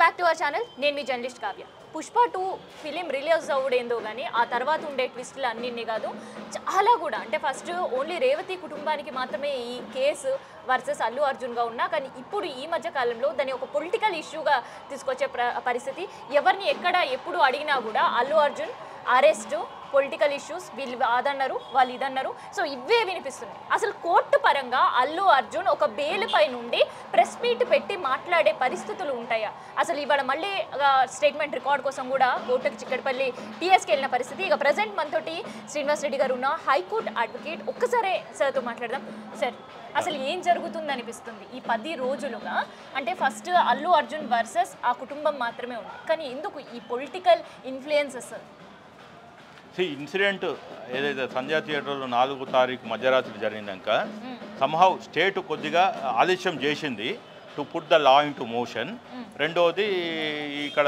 Back to our channel. నేను మీ journalist Kavya. Pushpa 2 film release అవ్వడేందో కానీ ఆ తర్వాత ఉండే ట్విస్టులు అన్నింటినీ కాదు, చాలా కూడా అంటే ఫస్ట్ ఓన్లీ రేవతి కుటుంబానికి మాత్రమే ఈ కేసు వర్సెస్ అల్లు అర్జున్గా ఉన్నా, కానీ ఇప్పుడు ఈ మధ్య కాలంలో దాన్ని ఒక పొలిటికల్ ఇష్యూగా తీసుకొచ్చే పరిస్థితి. ఎవరిని ఎక్కడ ఎప్పుడు అడిగినా కూడా Allu Arjun arrest, political issues, వీళ్ళు అదన్నారు వాళ్ళు ఇదన్నారు. సో ఇవే వినిపిస్తున్నాయి. అసలు కోర్టు పరంగా అల్లు అర్జున్ ఒక బెయిల్ పై నుండి ప్రెస్ మీట్ పెట్టి మాట్లాడే పరిస్థితులు ఉంటాయా? అసలు ఇవాళ మళ్ళీ స్టేట్మెంట్ రికార్డ్ కోసం కూడా కోర్టుకి చిక్కడపల్లి టీఎస్కి వెళ్ళిన పరిస్థితి. ఇక ప్రజెంట్ మనతోటి శ్రీనివాస్ రెడ్డి గారు ఉన్న హైకోర్టు అడ్వకేట్. ఒక్కసారే సార్తో మాట్లాడదాం. సార్, అసలు ఏం జరుగుతుంది అనిపిస్తుంది ఈ 10 రోజులుగా? అంటే ఫస్ట్ అల్లు అర్జున్ వర్సెస్ ఆ కుటుంబం మాత్రమే ఉంది, కానీ ఎందుకు ఈ పొలిటికల్ ఇన్ఫ్లుయెన్సెస్? ఇన్సిడెంట్ ఏదైతే సంధ్యా థియేటర్లో 4వ తారీఖు మధ్యరాత్రి జరిగినాక సంహౌ స్టేట్ కొద్దిగా ఆలస్యం చేసింది to put the law in to motion. రెండవది ఇక్కడ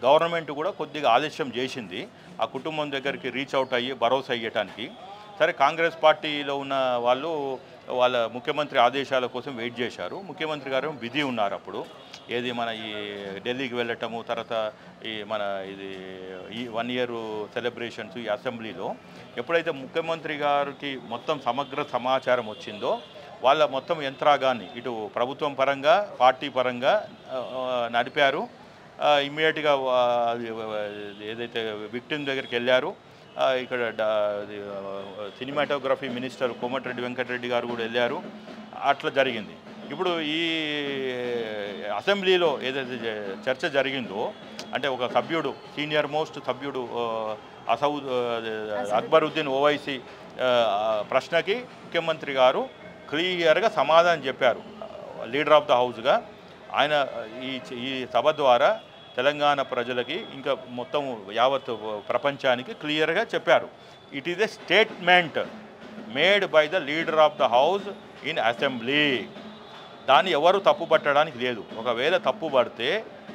గవర్నమెంట్ కూడా కొద్దిగా ఆలస్యం చేసింది ఆ కుటుంబం దగ్గరికి రీచ్ అవుట్ అయ్యి భరోసా ఇవ్వటానికి. సరే, కాంగ్రెస్ పార్టీలో ఉన్న వాళ్ళు వాళ్ళ ముఖ్యమంత్రి ఆదేశాల కోసం వెయిట్ చేశారు. ముఖ్యమంత్రి గారు బిజీ ఉన్నారు అప్పుడు. ఏది మన ఈ ఢిల్లీకి వెళ్ళటము, తర్వాత ఈ మన ఇది ఈ 1 year సెలబ్రేషన్స్ ఈ అసెంబ్లీలో ఎప్పుడైతే ముఖ్యమంత్రి గారికి మొత్తం సమగ్ర సమాచారం వచ్చిందో వాళ్ళ మొత్తం యంత్రాంగాన్ని ఇటు ప్రభుత్వం పరంగా పార్టీ పరంగా నడిపారు. ఇమ్మీడియట్గా ఏదైతే విక్టిమ్ దగ్గరికి వెళ్ళారు, ఇక్కడ సినిమాటోగ్రఫీ మినిస్టర్ కోమటిరెడ్డి వెంకటరెడ్డి గారు కూడా వెళ్ళారు. అట్లా జరిగింది. ఇప్పుడు ఈ అసెంబ్లీలో ఏదైతే చర్చ జరిగిందో, అంటే ఒక సభ్యుడు, సీనియర్ మోస్ట్ సభ్యుడు అక్బరుద్దీన్ ఓవైసీ ప్రశ్నకి ముఖ్యమంత్రి గారు క్లియర్గా సమాధానం చెప్పారు. లీడర్ ఆఫ్ ద హౌస్గా ఆయన ఈ సభ ద్వారా తెలంగాణ ప్రజలకి ఇంకా మొత్తం యావత్ ప్రపంచానికి క్లియర్గా చెప్పారు. It is a statement made by the leader of the house in assembly. దాన్ని ఎవరు తప్పు పట్టడానికి లేదు. ఒకవేళ తప్పు పడితే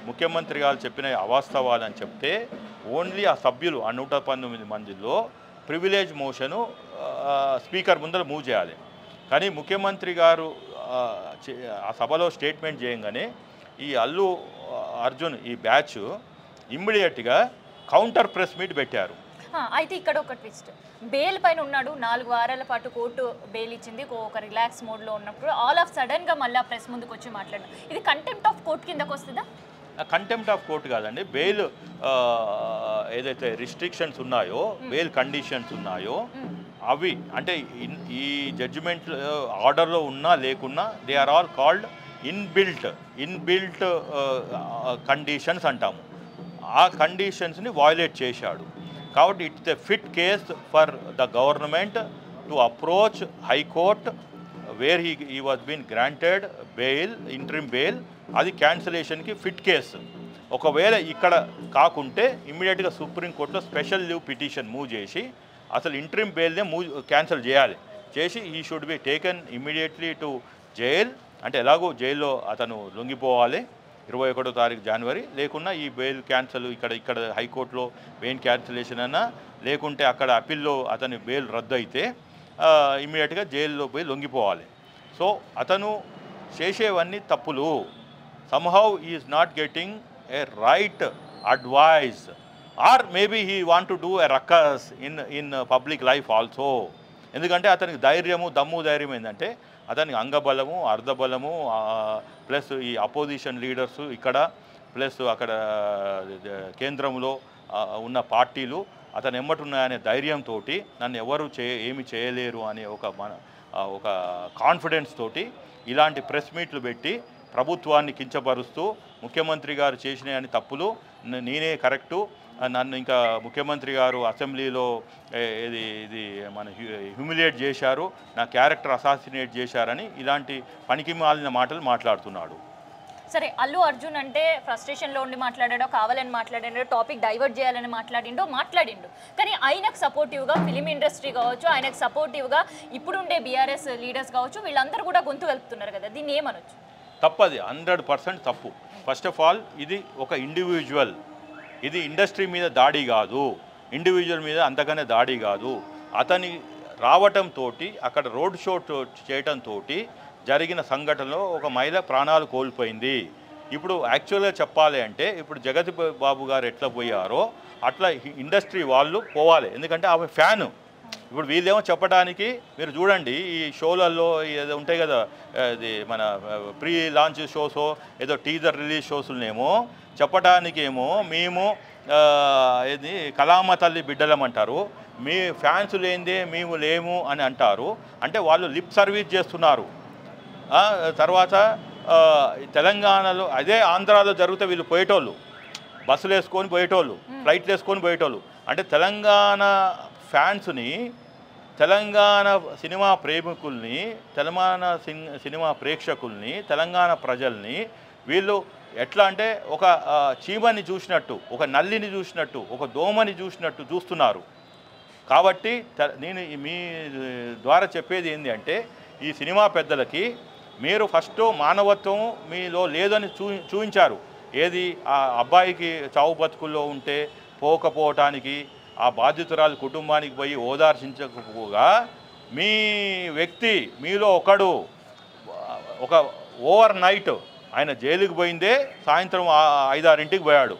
ముఖ్యమంత్రి గారు చెప్పిన అవాస్తవాలని చెప్తే ఓన్లీ ఆ సభ్యులు ఆ 119 మందిలో ప్రివిలేజ్ మోషను స్పీకర్ ముందర మూవ్ చేయాలి. కానీ ముఖ్యమంత్రి గారు ఆ సభలో స్టేట్మెంట్ చేయగానే ఈ అల్లు అర్జున్ ఈ బ్యాచ్ ఇమ్మీడియట్గా కౌంటర్ ప్రెస్ మీట్ పెట్టారు. అయితే ఇక్కడ ఒక ట్విస్ట్, బెయిల్ పైన ఉన్నాడు, 4 వారాల పాటు కోర్టు బెయిల్ ఇచ్చింది, ఒక రిలాక్స్ మోడ్లో ఉన్నప్పుడు ఆల్ ఆఫ్ సడన్గా మళ్ళీ ప్రెస్ ముందుకు వచ్చి మాట్లాడడం, ఇది కంటెంప్ట్ ఆఫ్ కోర్ట్ కిందకు వస్తుందా? కంటెంప్ట్ ఆఫ్ కోర్టు కాదండి. బెయిల్ ఏదైతే రిస్ట్రిక్షన్స్ ఉన్నాయో, బెయిల్ కండిషన్స్ ఉన్నాయో అవి అంటే ఈ జడ్జిమెంట్ ఆర్డర్లో ఉన్నా లేకున్నా they are all called inbuilt conditions అంటాము. ఆ కండిషన్స్ని వయోలేట్ చేశాడు. కాబట్టి it's a fit case for the government to approach high court where he was been granted bail, interim bail. అది క్యాన్సిలేషన్కి ఫిట్ కేసు. ఒకవేళ ఇక్కడ కాకుంటే ఇమ్మీడియట్గా సుప్రీంకోర్టులో స్పెషల్ లీవ్ పిటిషన్ మూవ్ చేసి అసలు ఇంట్రిమ్ బెయిల్నే క్యాన్సిల్ చేయాలి. చేసి ఈ should be taken immediately to jail. అంటే ఎలాగో జైల్లో అతను లొంగిపోవాలి 21వ తారీఖు జనవరి. లేకున్నా ఈ బెయిల్ క్యాన్సల్ ఇక్కడ హైకోర్టులో బెయిల్ క్యాన్సిలేషన్ అన్నా, లేకుంటే అక్కడ అప్పీల్లో అతని బెయిల్ రద్దు అయితే ఇమ్మీడియట్గా జైల్లో పోయి లొంగిపోవాలి. సో అతను చేసేవన్నీ తప్పులు. somehow he is not getting a right advice, or maybe he want to do a ruckus in public life also. ఎందుకంటే అతనికి దమ్ము ధైర్యం ఏంటంటే అతనికి అంగబలము, అర్ధబలము, ప్లస్ ఈ అపోజిషన్ లీడర్సు ఇక్కడ, ప్లస్ అక్కడ కేంద్రంలో ఉన్న పార్టీలు అతను ఎమ్మటున్నాయనే ధైర్యంతో నన్ను ఎవరు ఏమి చేయలేరు అనే ఒక కాన్ఫిడెన్స్ తోటి ఇలాంటి ప్రెస్ మీట్లు పెట్టి ప్రభుత్వాన్ని కించపరుస్తూ ముఖ్యమంత్రి గారు చేసిన తప్పులు నేనే కరెక్టు, నన్ను ఇంకా ముఖ్యమంత్రి గారు అసెంబ్లీలో ఇది మన హ్యూమిలియేట్ చేశారు, నా క్యారెక్టర్ అసాసినేట్ చేశారని ఇలాంటి పనికిమాలిన మాటలు మాట్లాడుతున్నాడు. సరే, అల్లు అర్జున్ అంటే ఫ్రస్ట్రేషన్లో ఉండి మాట్లాడాడో, కావాలని మాట్లాడాడో, టాపిక్ డైవర్ట్ చేయాలని మాట్లాడిండు. కానీ ఆయనకు సపోర్టివ్గా ఫిలిం ఇండస్ట్రీ కావచ్చు, ఆయనకు సపోర్టివ్గా ఇప్పుడుండే బీఆర్ఎస్ లీడర్స్ కావచ్చు, వీళ్ళందరూ కూడా గొంతు వెళ్తున్నారు కదా, దీన్ని ఏమనొచ్చు? తప్పది, 100% తప్పు. ఫస్ట్ ఆఫ్ ఆల్ ఇది ఒక ఇండివిజువల్, ఇది ఇండస్ట్రీ మీద దాడి కాదు, ఇండివిజువల్ మీద అంతగానే దాడి కాదు. అతని రావటంతో అక్కడ రోడ్ షో చేయటంతో జరిగిన సంఘటనలో ఒక మహిళ ప్రాణాలు కోల్పోయింది. ఇప్పుడు యాక్చువల్గా చెప్పాలి అంటే ఇప్పుడు జగతి బాబు గారు ఎట్లా పోయారో అట్లా ఇండస్ట్రీ వాళ్ళు పోవాలి, ఎందుకంటే ఆమె ఫ్యాను. ఇప్పుడు వీళ్ళేమో చెప్పడానికి మీరు చూడండి ఈ షోలలో ఏదో ఉంటాయి కదా, ఇది మన ప్రీ లాంచ్ షోసో ఏదో టీజర్ రిలీజ్ షోస్నేమో చెప్పడానికేమో మేము ఇది కలామ తల్లి బిడ్డలమంటారు, మీ ఫ్యాన్స్ లేనిదే మేము లేము అని అంటారు. అంటే వాళ్ళు లిప్ సర్వీస్ చేస్తున్నారు. తర్వాత తెలంగాణలో అదే ఆంధ్రాలో జరిగితే వీళ్ళు పోయేటోళ్ళు, బస్సులు వేసుకొని పోయేటోళ్ళు, ఫ్లైట్లు వేసుకొని పోయేటోళ్ళు. అంటే తెలంగాణ ఫ్యాన్స్ని, తెలంగాణ సినిమా ప్రేమికుల్ని, తెలంగాణ సినిమా ప్రేక్షకుల్ని, తెలంగాణ ప్రజల్ని వీళ్ళు ఎట్లా అంటే ఒక చీమని చూసినట్టు, ఒక నల్లిని చూసినట్టు, ఒక దోమని చూసినట్టు చూస్తున్నారు. కాబట్టి నేను మీ ద్వారా చెప్పేది ఏంటి అంటే ఈ సినిమా పెద్దలకి మీరు ఫస్ట్ మానవత్వం మీలో లేదని చూపించారు. ఏది ఆ అబ్బాయికి చావు బతుకుల్లో ఉంటే పోకపోవటానికి ఆ బాధితురాలు కుటుంబానికి పోయి ఓదార్చించకపోగా మీ వ్యక్తి మీలో ఒకడు ఒక ఓవర్ నైట్ ఆయన జైలుకి పోయిందే సాయంత్రం 5-6 పోయాడు,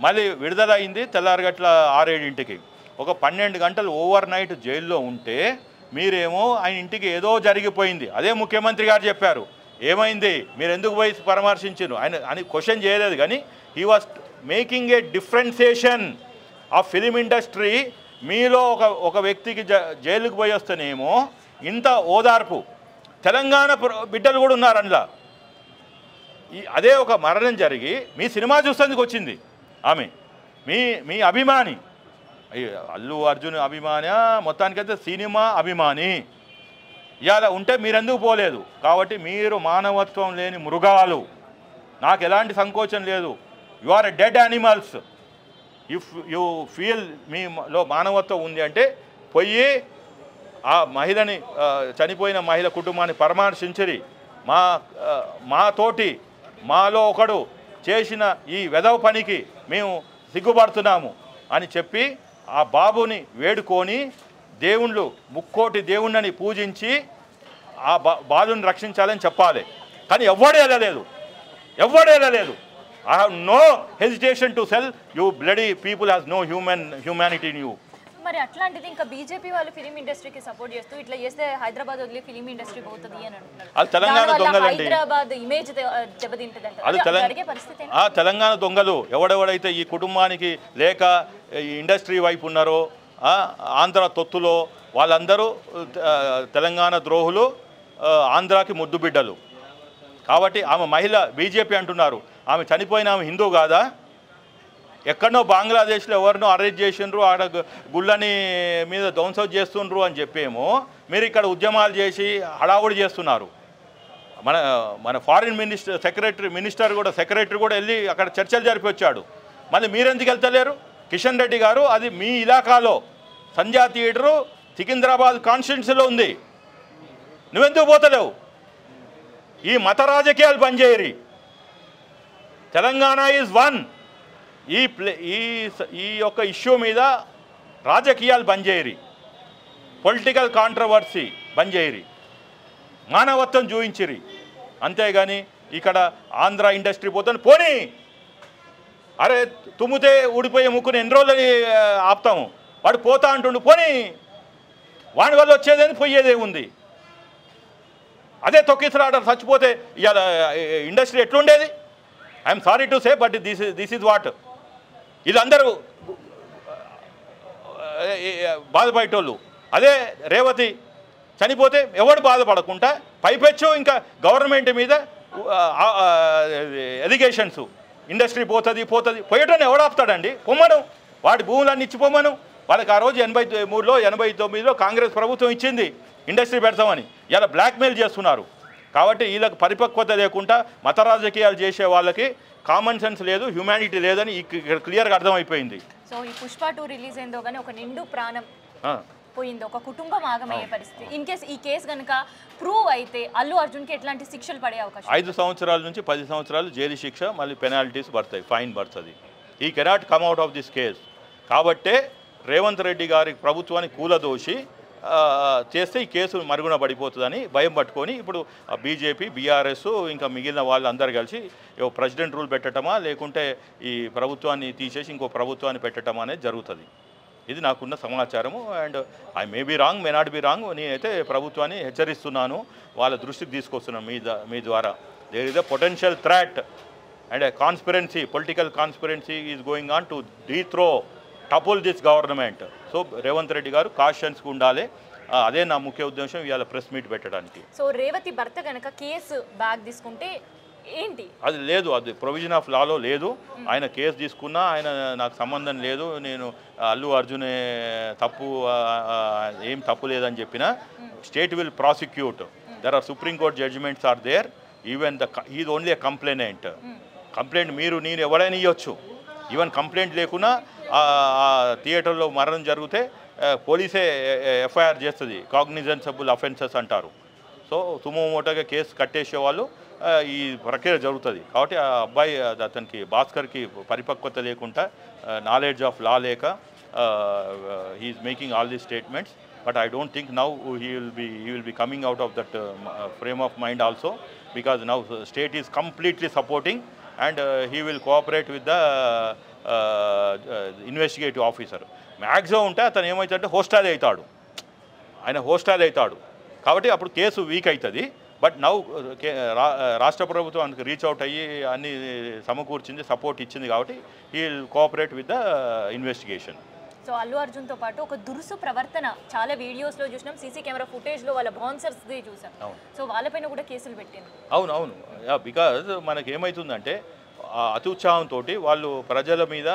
మళ్ళీ విడుదల అయింది తెల్లారగట్ల 6-7. ఒక 12 గంటలు ఓవర్ నైట్ జైల్లో ఉంటే మీరేమో ఆయన ఇంటికి ఏదో జరిగిపోయింది, అదే ముఖ్యమంత్రి గారు చెప్పారు. ఏమైంది, మీరు ఎందుకు పోయి పరామర్శించారు ఆయన అని క్వశ్చన్ చేయలేదు. కానీ he was making a differentiation of film industry. మీలో ఒక వ్యక్తికి జైలుకు పోయి వస్తేనేమో ఇంత ఓదార్పు, తెలంగాణ బిడ్డలు కూడా ఉన్నారు అందులో. అదే ఒక మరణం జరిగి మీ సినిమా చూసేందుకు వచ్చింది ఆమె, మీ అభిమాని, అల్లు అర్జున్ అభిమాని, మొత్తానికైతే సినిమా అభిమాని ఇవాళ ఉంటే మీరెందుకు పోలేదు. కాబట్టి మీరు మానవత్వం లేని మృగాలు, నాకు ఎలాంటి సంకోచం లేదు. You are a dead animals. If you feel మీలో మానవత్వం ఉంది అంటే పోయి ఆ మహిళని, చనిపోయిన మహిళ కుటుంబాన్ని పరామర్శించరి. మాతోటి మాలో ఒకడు చేసిన ఈ వెధవ పనికి మేము సిగ్గుపడుతున్నాము అని చెప్పి ఆ బాబుని వేడుకొని దేవుళ్ళు ముక్కోటి దేవుళ్ళని పూజించి ఆ బాలుని రక్షించాలని చెప్పాలి. కానీ ఎవ్వడూ వెళ్ళలేదు. I have no hesitation to sell you bloody people has no humanity in you. మరి అట్లాంటిది ఇంకా బీజేపీ వాళ్ళు ఫిలిం ఇండస్ట్రీకి సపోర్ట్ చేస్తూ ఇట్లా చేస్తే హైదరాబాద్ వదిలి ఫిలిం ఇండస్ట్రీ పోతుంది అని అంటున్నారు. అది తెలంగాణ దొంగలండి. హైదరాబాద్ ఇమేజ్ దెబ్బతింటదంట. అది తెలంగాణ దొంగలు. ఎవడెవడైతే ఈ కుటుంబానికి లేక ఈ ఇండస్ట్రీ వైపు ఉన్నారో ఆంధ్ర తొత్తులో వాళ్ళందరూ తెలంగాణ ద్రోహులు, ఆంధ్రాకి ముద్దు బిడ్డలు. కాబట్టి ఆమె మహిళ బీజేపీ అంటున్నారు, ఆమె చనిపోయిన ఆమె హిందూ కాదా? ఎక్కడనో బంగ్లాదేశ్లో ఎవరినో అరెస్ట్ చేసిండ్రు, ఆడ గుళ్ళని మీద ధ్వంసం చేస్తుండ్రు అని చెప్పేమో మీరు ఇక్కడ ఉద్యమాలు చేసి హడావుడి చేస్తున్నారు. మన ఫారిన్ సెక్రటరీ కూడా వెళ్ళి అక్కడ చర్చలు జరిపి వచ్చాడు. మళ్ళీ మీరెందుకు వెళ్తలేరు? కిషన్ రెడ్డి గారు, అది మీ ఇలాకాలో సంధ్యా థియేటరు సికింద్రాబాద్ కాన్స్టిట్యున్సీలో ఉంది, నువ్వెందుకు పోతలేవు? ఈ మత రాజకీయాలు బంద్ చేయరి. Telangana is one. ఈ యొక్క ఇష్యూ మీద రాజకీయాలు బంద్ చేయరి, పొలిటికల్ కాంట్రవర్సీ బంద్ చేయరి, మానవత్వం చూపించిరి. అంతేగాని ఇక్కడ ఆంధ్ర ఇండస్ట్రీ పోతుంది పోనీ, అరే తుమ్మితే ఊడిపోయే ముక్కుని ఎన్ని రోజులని ఆపుతాము, వాడు పోతా అంటుండు పోనీ, వాడి వల్ల వచ్చేదేని పోయేదే ఉంది. అదే తొక్కిసలాట చచ్చిపోతే ఇవాళ ఇండస్ట్రీ ఎట్లుండేది? I'm sorry to say but this is what. వీళ్ళందరూ బాధపడేటోళ్ళు. అదే రేవతి చనిపోతే ఎవడు బాధపడకుండా పైపెచ్చు ఇంకా గవర్నమెంట్ మీద ఎలిగేషన్స్, ఇండస్ట్రీ పోతుంది పోయేటోని ఎవడు ఆపుతాడండి? పొమ్మను, వాడి భూములన్నీ ఇచ్చిపోమను. వాళ్ళకి ఆ రోజు 83లో 89లో కాంగ్రెస్ ప్రభుత్వం ఇచ్చింది ఇండస్ట్రీ పెడతామని. ఇలా బ్లాక్మెయిల్ చేస్తున్నారు. కాబట్టి వీళ్ళకి పరిపక్వత లేకుండా మత రాజకీయాలు చేసే వాళ్ళకి కామన్ సెన్స్ లేదు, హ్యూమానిటీ లేదని ఇక్కడ క్లియర్గా అర్థమైపోయింది. సో ఈ పుష్ప 2 రిలీజ్ అయిందో కానీ ఒక నిండు ప్రాణం పోయింది, ఒక కుటుంబం ఆగమయ్యే పరిస్థితి. ఇన్ కేస్ ఈ కేసు కనుక ప్రూవ్ అయితే అల్లు అర్జున్కి ఎట్లాంటి శిక్షలు పడే అవకాశం? 5 సంవత్సరాల నుంచి 10 సంవత్సరాలు జైలు శిక్ష, మళ్ళీ పెనాల్టీస్ పడతాయి, ఫైన్ పడుతుంది. ఈ cannot come out of this case. కాబట్టే రేవంత్ రెడ్డి గారి ప్రభుత్వాన్ని కూలదోసి చేస్తే ఈ కేసు మరుగున పడిపోతుందని భయం పట్టుకొని ఇప్పుడు బీజేపీ బీఆర్ఎస్ ఇంకా మిగిలిన వాళ్ళందరూ కలిసి ప్రెసిడెంట్ రూల్ పెట్టడమా లేకుంటే ఈ ప్రభుత్వాన్ని తీసేసి ఇంకో ప్రభుత్వాన్ని పెట్టడమా అనేది జరుగుతుంది. ఇది నాకున్న సమాచారము. And I may be wrong, may not be wrong. నేనైతే ప్రభుత్వాన్ని హెచ్చరిస్తున్నాను, వాళ్ళ దృష్టికి తీసుకొస్తున్నాను మీ ద్వారా. There is a potential threat and a conspiracy, political conspiracy is going on to dethrone, topple this government. So Revanth Reddy గారు కాషన్స్గా ఉండాలి. అదే నా ముఖ్య ఉద్దేశం ఇవాళ ప్రెస్ మీట్ పెట్టడానికి. సో రేవతి భర్త కనుక కేసు బ్యాక్ తీసుకుంటే ఏంటి? అది లేదు, అది ప్రొవిజన్ ఆఫ్ లాలో లేదు. ఆయన కేసు తీసుకున్నా ఆయన నాకు సంబంధం లేదు, నేను అల్లు అర్జునే తప్పు, ఏం తప్పు లేదని చెప్పిన state will prosecute. There are supreme court judgements are there. Even is only a complainant. Complaint నేను ఎవరైనా ఇవ్వచ్చు. ఈవెన్ కంప్లైంట్ లేకున్నా థియేటర్లో మరణం జరిగితే పోలీసే ఎఫ్ఐఆర్ చేస్తుంది. కాగ్నిజెన్సబుల్ అఫెన్సెస్ అంటారు. సో సుమోమోటోగా కేసు కట్టేసేవాళ్ళు ఈ ప్రక్రియ జరుగుతుంది. కాబట్టి ఆ అబ్బాయి అతనికి భాస్కర్కి పరిపక్వత లేకుండా, నాలెడ్జ్ ఆఫ్ లా లేక he's making all these statements. But I don't think now he will be coming out of that frame of mind also, because now the state is completely supporting and he will cooperate with the investigative officer. Maximum ఉంటే అతను ఏమవుతాడంటే hostile అవుతాడు, ఆయన hostile అవుతాడు. కాబట్టి అప్పుడు case week అవుతుంది. But now రాష్ట్ర ప్రభుత్వానికి రీచ్ అవుట్ అయ్యి అన్ని సమకూర్చింది, సపోర్ట్ ఇచ్చింది. కాబట్టి he will cooperate with the investigation. So Allu అర్జున్తో పాటు ఒక దురుసు ప్రవర్తన చాలా వీడియోస్లో చూసినాం, సీసీ కెమెరా ఫుటేజ్లో వాళ్ళ బౌన్సర్స్ది చూసాం. సో వాళ్ళపైన కూడా కేసులు పెట్టింది. అవును. బికాజ్ మనకి ఏమవుతుందంటే అత్యుత్సాహంతో వాళ్ళు ప్రజల మీద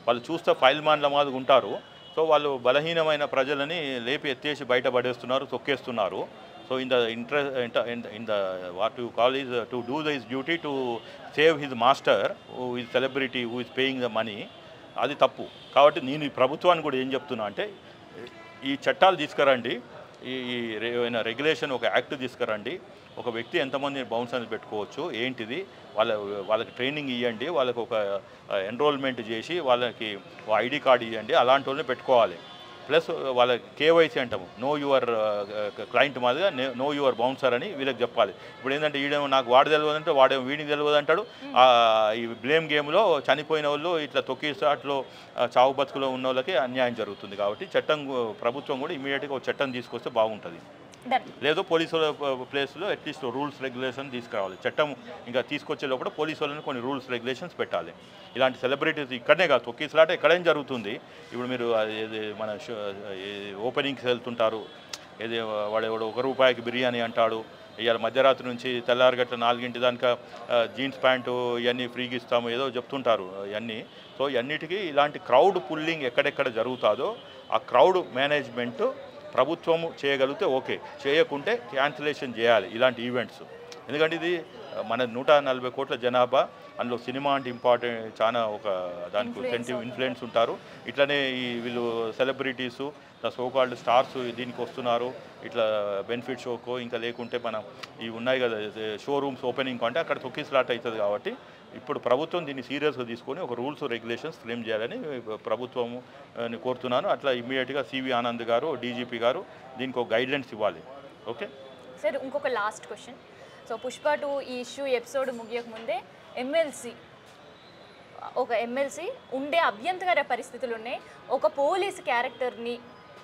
వాళ్ళు చూస్తే ఫైల్ మ్యాన్ల మాదిరి ఉంటారు. సో వాళ్ళు బలహీనమైన ప్రజలని లేపి ఎత్తేసి బయట పడేస్తున్నారు, తొక్కేస్తున్నారు. So in the what you call is to do this duty to save his master who is celebrity, who is paying the money. అది తప్పు. కాబట్టి నేను ఈ ప్రభుత్వాన్ని కూడా ఏం చెప్తున్నా అంటే, ఈ చట్టాలు తీసుకురండి, ఈ రెగ్యులేషన్ ఒక యాక్ట్ తీసుకురండి. ఒక వ్యక్తి ఎంతమంది బౌన్సర్స్ పెట్టుకోవచ్చు ఏంటిది, వాళ్ళకి ట్రైనింగ్ ఇవ్వండి, వాళ్ళకి ఒక ఎన్రోల్మెంట్ చేసి వాళ్ళకి ఐడి కార్డు ఇవ్వండి, అలాంటి వాళ్ళని పెట్టుకోవాలి. ప్లస్ వాళ్ళ కేవైసీ అంటాము, నో యువర్ క్లయింట్ మాదిరిగా నో యువర్ బౌన్సర్ అని వీళ్ళకి చెప్పాలి. ఇప్పుడు ఏంటంటే ఈడేమో నాకు వాడు తెలియదు అంటే వాడేమో వీడికి తెలియదు అంటాడు. ఈ బ్లేమ్ గేమ్లో చనిపోయిన వాళ్ళు ఇట్లా తొక్కిసాట్లో చావు బతుకులో ఉన్న వాళ్ళకి అన్యాయం జరుగుతుంది. కాబట్టి ప్రభుత్వం కూడా ఇమీడియట్గా ఒక చట్టం తీసుకొస్తే బాగుంటుంది. లేదు పోలీసుల ప్లేస్లో అట్లీస్ట్ రూల్స్ రెగ్యులేషన్ తీసుకురావాలి. చట్టం ఇంకా తీసుకొచ్చే లోపల పోలీసు వాళ్ళని కొన్ని రూల్స్ రెగ్యులేషన్స్ పెట్టాలి. ఇలాంటి సెలబ్రిటీస్ ఇక్కడనే కాదు, తొక్కిసలాట ఎక్కడేం జరుగుతుంది. ఇప్పుడు మీరు మన ఓపెనింగ్కి వెళ్తుంటారు, ఏది వాడు ₹1 బిర్యానీ అంటాడు, ఇవాళ మధ్యరాత్రి నుంచి తెల్లారగట్ల 4 దాకా జీన్స్ ప్యాంటు ఇవన్నీ ఫ్రీగా ఇస్తాము ఏదో చెప్తుంటారు ఇవన్నీ. సో ఇవన్నిటికీ ఇలాంటి క్రౌడ్ పుల్లింగ్ ఎక్కడెక్కడ జరుగుతుందో ఆ క్రౌడ్ మేనేజ్మెంట్ ప్రభుత్వము చేయగలిగితే ఓకే, చేయకుంటే క్యాన్సిలేషన్ చేయాలి ఇలాంటి ఈవెంట్స్. ఎందుకంటే ఇది మన 140 కోట్ల జనాభా, అందులో సినిమా అంటే ఇంపార్టెంట్, చాలా ఒక దానికి సెంటివ్ ఇన్ఫ్లుయెన్స్ ఉంటారు. ఇట్లనే వీళ్ళు సెలబ్రిటీసు సోకాల్డ్ స్టార్స్ దీనికి వస్తున్నారు, ఇట్లా బెనిఫిట్ షోకో ఇంకా లేకుంటే మనం ఇవి ఉన్నాయి కదా షోరూమ్స్ ఓపెనింగ్ అంటే అక్కడ తొక్కిసలాట అవుతుంది. కాబట్టి ఇప్పుడు ప్రభుత్వం దీన్ని సీరియస్గా తీసుకొని ఒక రూల్స్ రెగ్యులేషన్స్ ఫ్రేమ్ చేయాలని ప్రభుత్వం కోరుతున్నాను. అట్లా ఇమ్మీడియట్గా సివి ఆనంద్ గారు, డీజీపీ గారు దీనికి ఒక గైడ్లైన్స్ ఇవ్వాలి. ఓకే సార్, ఇంకొక లాస్ట్ క్వశ్చన్. సో పుష్ప 2 ఈ ఇష్యూ ఎపిసోడ్ ముగియక ముందే ఎమ్మెల్సీ ఉండే అభ్యంతర పరిస్థితులు ఉన్నాయి, ఒక పోలీస్ క్యారెక్టర్ని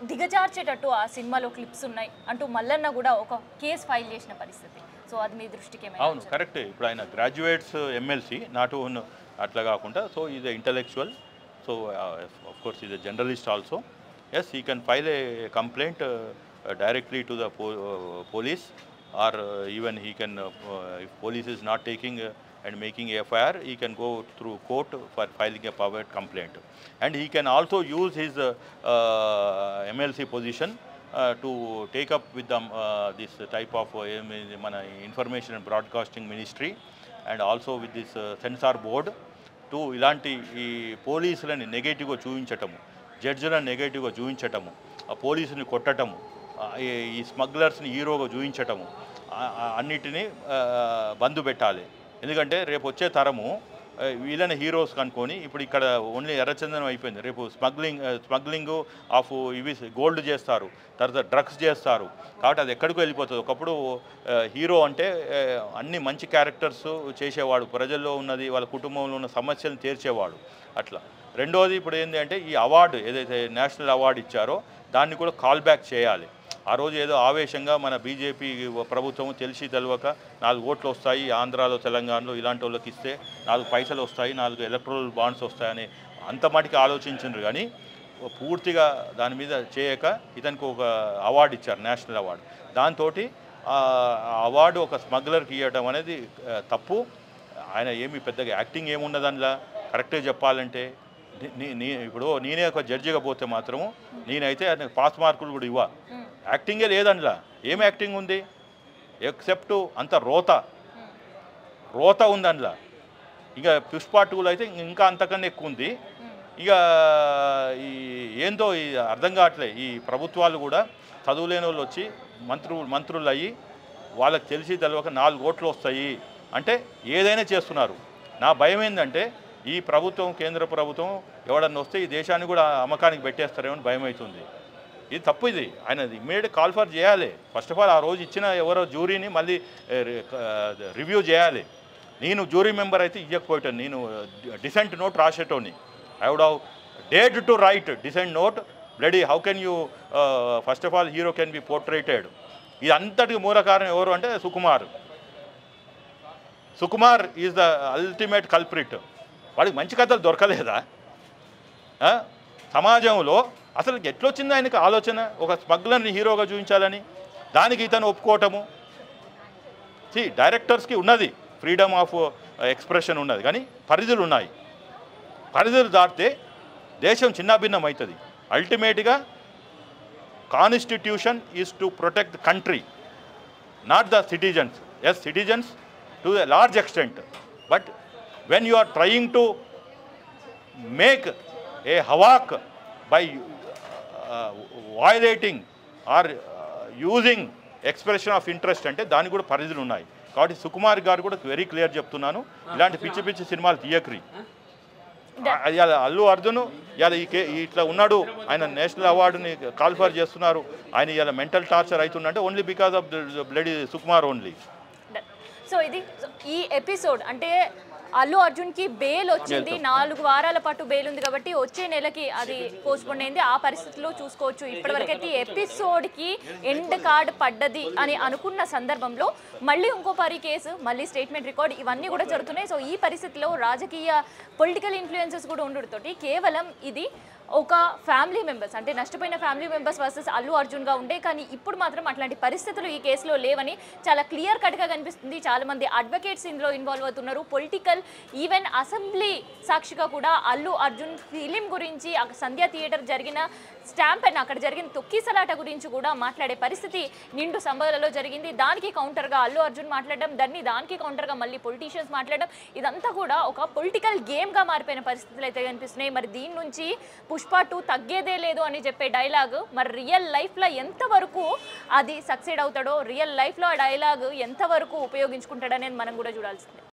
దిగజార్చేటట్టు ఆ సినిమాలో క్లిప్స్ ఉన్నాయి అంటూ మల్లన్న కూడా ఒక కేసు ఫైల్ చేసిన పరిస్థితి. సో అది మీ దృష్టికి ఏమైనా? అవును, కరెక్టే. ఇప్పుడు ఆయన గ్రాడ్యుయేట్స్ ఎమ్మెల్సీ, నాట్ ఓన్ అట్లా కాకుండా, so is intellectual, so of course is journalist also. Yes, he can file a complaint directly to the police, or even he can, if police is not taking and making a FIR, he can go through court for filing a private complaint. And he can also use his MLC position to take up with them this type of information and broadcasting ministry, and also with this censor board, to ilanti ee policesలని నెగటివ్గా చూపించటము, జడ్జిలను నెగటివ్గా చూపించటము, పోలీసుని కొట్టటము, ఈ స్మగ్లర్స్ని హీరోగా చూపించటము, అన్నిటినీ బంద్ పెట్టాలి. ఎందుకంటే రేపు వచ్చే తరము వీళ్ళని హీరోస్ కనుకొని ఇప్పుడు ఇక్కడ ఓన్లీ ఎర్రచందనం అయిపోయింది. రేపు స్మగ్లింగ్ ఆఫ్ ఇవి గోల్డ్ చేస్తారు, తర్వాత డ్రగ్స్ చేస్తారు. కాబట్టి అది ఎక్కడికి వెళ్ళిపోతుంది. ఒకప్పుడు హీరో అంటే అన్ని మంచి క్యారెక్టర్స్ చేసేవాడు, ప్రజల్లో ఉన్నది వాళ్ళ కుటుంబంలో ఉన్న సమస్యలను తీర్చేవాడు. అట్లా రెండోది ఇప్పుడు ఏంటి అంటే ఈ అవార్డు ఏదైతే నేషనల్ అవార్డు ఇచ్చారో దాన్ని కూడా కాల్ బ్యాక్ చేయాలి. ఆ రోజు ఏదో ఆవేశంగా మన బీజేపీ ప్రభుత్వం తెలిసి తెలియక 4 ఓట్లు వస్తాయి ఆంధ్రాలో తెలంగాణలో ఇలాంటి వాళ్ళకి ఇస్తే 4 పైసలు వస్తాయి, 4 ఎలక్ట్రల్ బాండ్స్ వస్తాయని అంత మటుకు ఆలోచించారు. కానీ పూర్తిగా దాని మీద చేయక ఇతనికి ఒక అవార్డు ఇచ్చారు, నేషనల్ అవార్డు. దాంతో అవార్డు ఒక స్మగ్లర్కి ఇవ్వడం అనేది తప్పు. ఆయన ఏమి పెద్దగా యాక్టింగ్ ఏమున్నది అందులో కరెక్ట్గా చెప్పాలంటే. ఇప్పుడు నేనే ఒక జడ్జిగా పోతే మాత్రము నేనైతే ఆయనకు పాస్ మార్కులు కూడా ఇవ్వ. యాక్టింగే లేదండ్లా. ఏం యాక్టింగ్ ఉంది ఎక్సెప్ట్ అంత రోత ఉంది అందులో. ఇక పుష్ప 2లో అయితే ఇంకా అంతకన్నా ఎక్కువ ఉంది. ఇక ఈ ఏందో ఈ అర్థం కావట్లే. ఈ ప్రభుత్వాలు కూడా చదువులేని వాళ్ళు వచ్చి మంత్రులు అయ్యి వాళ్ళకి తెలిసి తెలియక 4 ఓట్లు వస్తాయి అంటే ఏదైనా చేస్తున్నారు. నా భయం ఏంటంటే ఈ ప్రభుత్వం, కేంద్ర ప్రభుత్వం ఎవడన్నా వస్తే ఈ దేశాన్ని కూడా అమ్మకానికి పెట్టేస్తారేమో అని భయం అవుతుంది. ఇది తప్పు. ఇది ఆయన ఇమ్మీడియట్ కాల్ ఫర్ చేయాలి. ఫస్ట్ ఆఫ్ ఆల్ ఆ రోజు ఇచ్చిన ఎవరో జ్యూరీని మళ్ళీ రివ్యూ చేయాలి. నేను జ్యూరీ మెంబర్ అయితే ఇవ్వకపోయాను, నేను డిసెంట్ నోట్ రాసేటోని. I would have dared to write dissent note. Bloody how can you first of all hero can be portrayed. ఇది అంతటికి మూల కారణం ఎవరు అంటే Sukumar is the ultimate culprit. వాడికి మంచి కథలు దొరకలేదా? సమాజంలో అసలు ఎట్లొచ్చింది ఆయనకు ఆలోచన ఒక స్మగ్లర్ని హీరోగా చూపించాలని? దానికి ఇతను ఒప్పుకోవటము. డైరెక్టర్స్కి ఉన్నది ఫ్రీడమ్ ఆఫ్ ఎక్స్ప్రెషన్ ఉన్నది, కానీ పరిధులు ఉన్నాయి. పరిధులు దాటితే దేశం చిన్నాభిన్నం అవుతుంది. అల్టిమేట్గా constitution is to protect the country, not the citizens. Yes, citizens to a large extent, but when you are trying to make a havoc by violating or using expression of interest అంటే దానికి కూడా పరిధులు ఉన్నాయి. కాబట్టి సుకుమార్ గారు కూడా very clear చెప్తున్నాను, ఇలాంటి పిచ్చి పిచ్చి సినిమాలు తీయక్రి. ఇవాళ అల్లు అర్జున్ ఇవాళ ఇట్లా ఉన్నాడు, ఆయన నేషనల్ అవార్డుని కాల్ఫర్ చేస్తున్నారు, ఆయన ఇవాళ మెంటల్ టార్చర్ అవుతుందంటే only because of bloody Sukumar only. So ఇది ఈ ఎపిసోడ్ అంటే అల్లు అర్జున్కి బెయిల్ వచ్చింది, 4 వారాల పాటు బెయిల్ ఉంది కాబట్టి వచ్చే నెలకి అది పోస్ట్పోన్ అయింది. ఆ పరిస్థితిలో చూసుకోవచ్చు. ఇప్పటివరకైతే ఎపిసోడ్కి ఎండ్ కార్డ్ పడ్డది అని అనుకున్న సందర్భంలో మళ్ళీ ఇంకో కేసు, మళ్ళీ స్టేట్మెంట్ రికార్డ్, ఇవన్నీ కూడా జరుగుతున్నాయి. సో ఈ పరిస్థితిలో రాజకీయ పొలిటికల్ ఇన్ఫ్లుయెన్సెస్ కూడా ఉండడంతో కేవలం ఇది ఒక ఫ్యామిలీ మెంబర్స్ అంటే నష్టపోయిన ఫ్యామిలీ మెంబర్స్ వర్సెస్ అల్లు అర్జున్గా ఉండే, కానీ ఇప్పుడు మాత్రం అట్లాంటి పరిస్థితులు ఈ కేసులో లేవని చాలా క్లియర్ కట్గా కనిపిస్తుంది. చాలామంది అడ్వకేట్స్ ఇందులో ఇన్వాల్వ్ అవుతున్నారు. పొలిటికల్ ఈవెన్ అసెంబ్లీ సాక్షిగా కూడా అల్లు అర్జున్ ఫిలిం గురించి, సంధ్యా థియేటర్ జరిగిన స్టాంప్ అండ్ అక్కడ జరిగిన తొక్కిసలాట గురించి కూడా మాట్లాడే పరిస్థితి నిండు సంభాలలో జరిగింది. దానికి కౌంటర్గా అల్లు అర్జున్ మాట్లాడడం, దానికి కౌంటర్గా మళ్ళీ పొలిటీషియన్స్ మాట్లాడడం, ఇదంతా కూడా ఒక పొలిటికల్ గేమ్గా మారిపోయిన పరిస్థితులు అయితే కనిపిస్తున్నాయి. మరి దీని నుంచి పుష్ప 2 తగ్గేదే లేదు అని చెప్పే డైలాగ్ మరి రియల్ లైఫ్లో ఎంతవరకు అది సక్సెడ్ అవుతాడో, రియల్ లైఫ్లో ఆ డైలాగ్ ఎంతవరకు ఉపయోగించుకుంటాడనేది మనం కూడా చూడాల్సిందే.